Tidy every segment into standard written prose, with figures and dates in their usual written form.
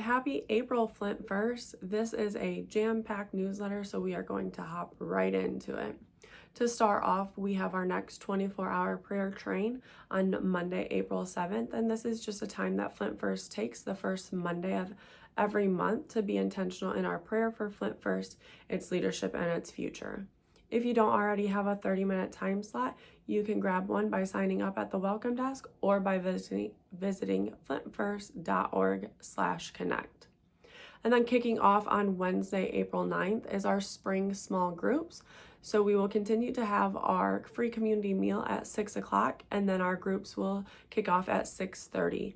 happy April, Flint First. This is a jam-packed newsletter, so we are going to hop right into it. To start off, we have our next 24-hour prayer train on Monday, April 7th, and this is just a time that Flint First takes the first Monday of every month to be intentional in our prayer for Flint First, its leadership, and its future. If you don't already have a 30-minute time slot, you can grab one by signing up at the welcome desk or by visiting flintfirst.org/connect. And then kicking off on Wednesday, April 9th is our spring small groups. So we will continue to have our free community meal at 6 o'clock, and then our groups will kick off at 6:30.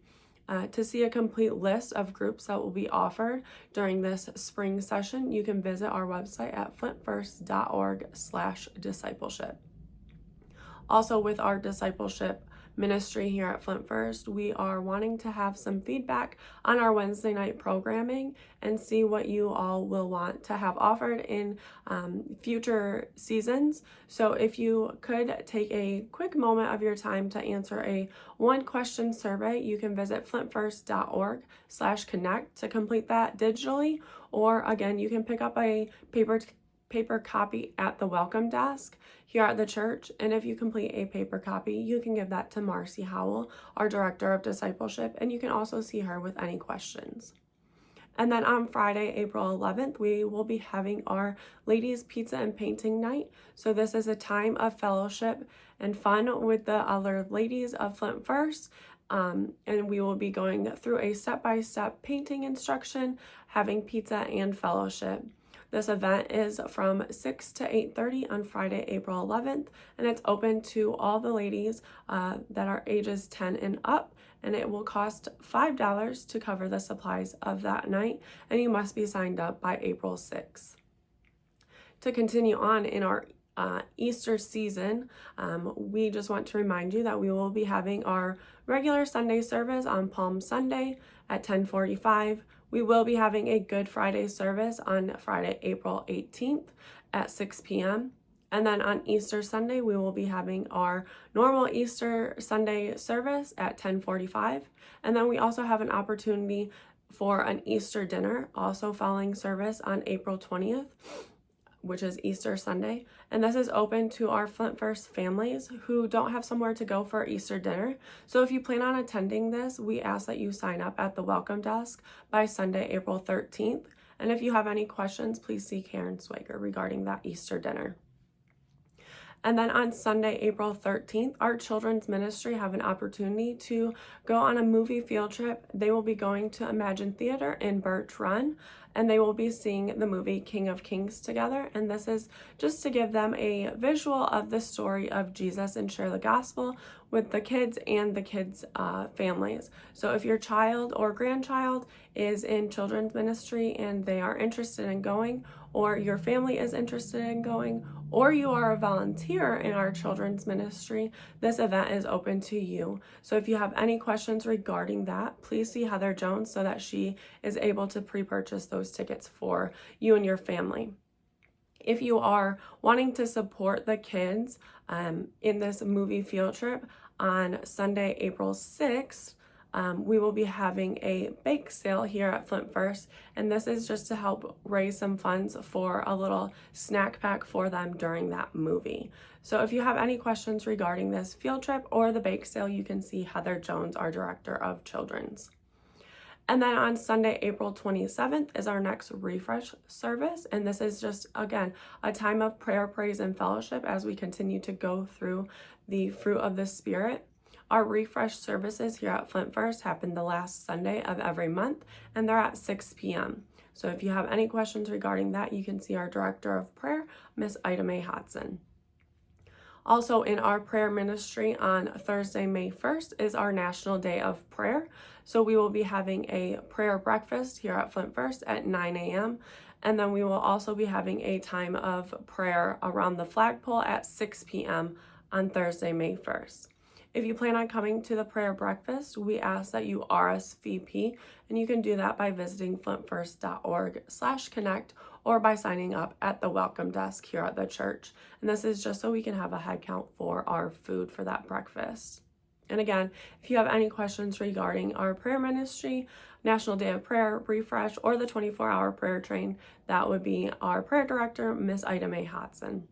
To see a complete list of groups that will be offered during this spring session, you can visit our website at flintfirst.org/discipleship. Also, with our discipleship ministry here at Flint First, we are wanting to have some feedback on our Wednesday night programming and see what you all will want to have offered in future seasons. So if you could take a quick moment of your time to answer a one-question survey, you can visit flintfirst.org/connect to complete that digitally, or again, you can pick up a paper copy at the welcome desk here at the church, and if you complete a paper copy, you can give that to Marcy Howell, our Director of Discipleship, and you can also see her with any questions. And then on Friday, April 11th, we will be having our Ladies Pizza and Painting Night. So this is a time of fellowship and fun with the other ladies of Flint First. And we will be going through a step-by-step painting instruction, having pizza and fellowship. This event is from 6 to 8:30 on Friday, April 11th, and it's open to all the ladies that are ages 10 and up, and it will cost $5 to cover the supplies of that night, and you must be signed up by April 6th. To continue on in our Easter season, we just want to remind you that we will be having our regular Sunday service on Palm Sunday at 10:45. We will be having a Good Friday service on Friday, April 18th at 6 p.m. And then on Easter Sunday, we will be having our normal Easter Sunday service at 10:45. And then we also have an opportunity for an Easter dinner, also following service on April 20th, which is Easter Sunday. And this is open to our Flint First families who don't have somewhere to go for Easter dinner. So if you plan on attending this, we ask that you sign up at the welcome desk by Sunday, April 13th. And if you have any questions, please see Karen Swager regarding that Easter dinner. And then on Sunday, April 13th, our children's ministry have an opportunity to go on a movie field trip. They will be going to Imagine Theater in Birch Run, and they will be seeing the movie King of Kings together. And this is just to give them a visual of the story of Jesus and share the gospel with the kids and the kids' families. So if your child or grandchild is in children's ministry and they are interested in going, or your family is interested in going, or you are a volunteer in our children's ministry, this event is open to you. So if you have any questions regarding that, please see Heather Jones so that she is able to pre-purchase those tickets for you and your family. If you are wanting to support the kids in this movie field trip on Sunday, April 6th, we will be having a bake sale here at Flint First, and this is just to help raise some funds for a little snack pack for them during that movie. So if you have any questions regarding this field trip or the bake sale, you can see Heather Jones, our Director of Children's. And then on Sunday, April 27th is our next refresh service. And this is just, again, a time of prayer, praise, and fellowship as we continue to go through the fruit of the Spirit. Our refresh services here at Flint First happen the last Sunday of every month, and they're at 6 p.m. So if you have any questions regarding that, you can see our Director of Prayer, Miss Ida Mae Hodson. Also in our prayer ministry on Thursday, May 1st is our National Day of Prayer. So we will be having a prayer breakfast here at Flint First at 9 a.m. And then we will also be having a time of prayer around the flagpole at 6 p.m. on Thursday, May 1st. If you plan on coming to the prayer breakfast, we ask that you RSVP, and you can do that by visiting flintfirst.org/connect or by signing up at the welcome desk here at the church. And this is just so we can have a head count for our food for that breakfast. And again, if you have any questions regarding our prayer ministry, National Day of Prayer, Refresh, or the 24-hour prayer train, that would be our prayer director, Miss Ida Mae Hodson.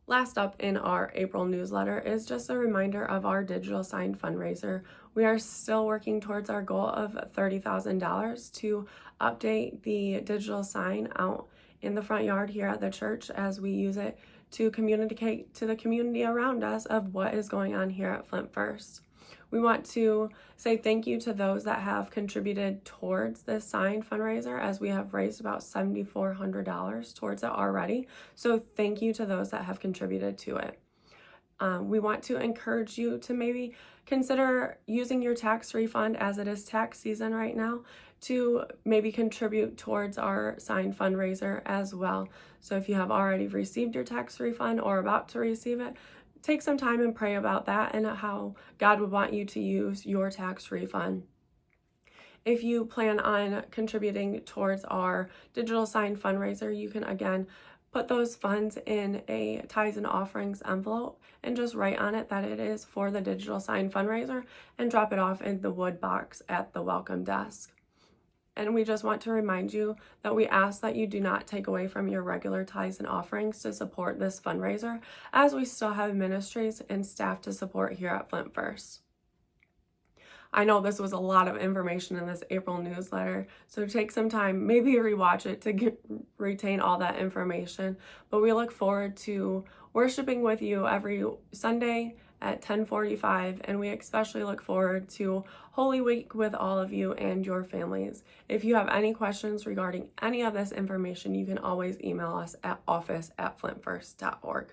Last up in our April newsletter is just a reminder of our digital sign fundraiser. We are still working towards our goal of $30,000 to update the digital sign out in the front yard here at the church as we use it to communicate to the community around us of what is going on here at Flint First. We want to say thank you to those that have contributed towards this sign fundraiser, as we have raised about $7,400 towards it already. So thank you to those that have contributed to it. We want to encourage you to maybe consider using your tax refund, as it is tax season right now, to maybe contribute towards our sign fundraiser as well. So if you have already received your tax refund or about to receive it, take some time and pray about that and how God would want you to use your tax refund. If you plan on contributing towards our digital sign fundraiser, you can again put those funds in a tithes and offerings envelope and just write on it that it is for the digital sign fundraiser and drop it off in the wood box at the welcome desk. And we just want to remind you that we ask that you do not take away from your regular tithes and offerings to support this fundraiser, as we still have ministries and staff to support here at Flint First. I know this was a lot of information in this April newsletter, so take some time, maybe rewatch it to retain all that information. But we look forward to worshiping with you every Sunday at 10:45, and we especially look forward to Holy Week with all of you and your families. If you have any questions regarding any of this information, you can always email us at office@flintfirst.org.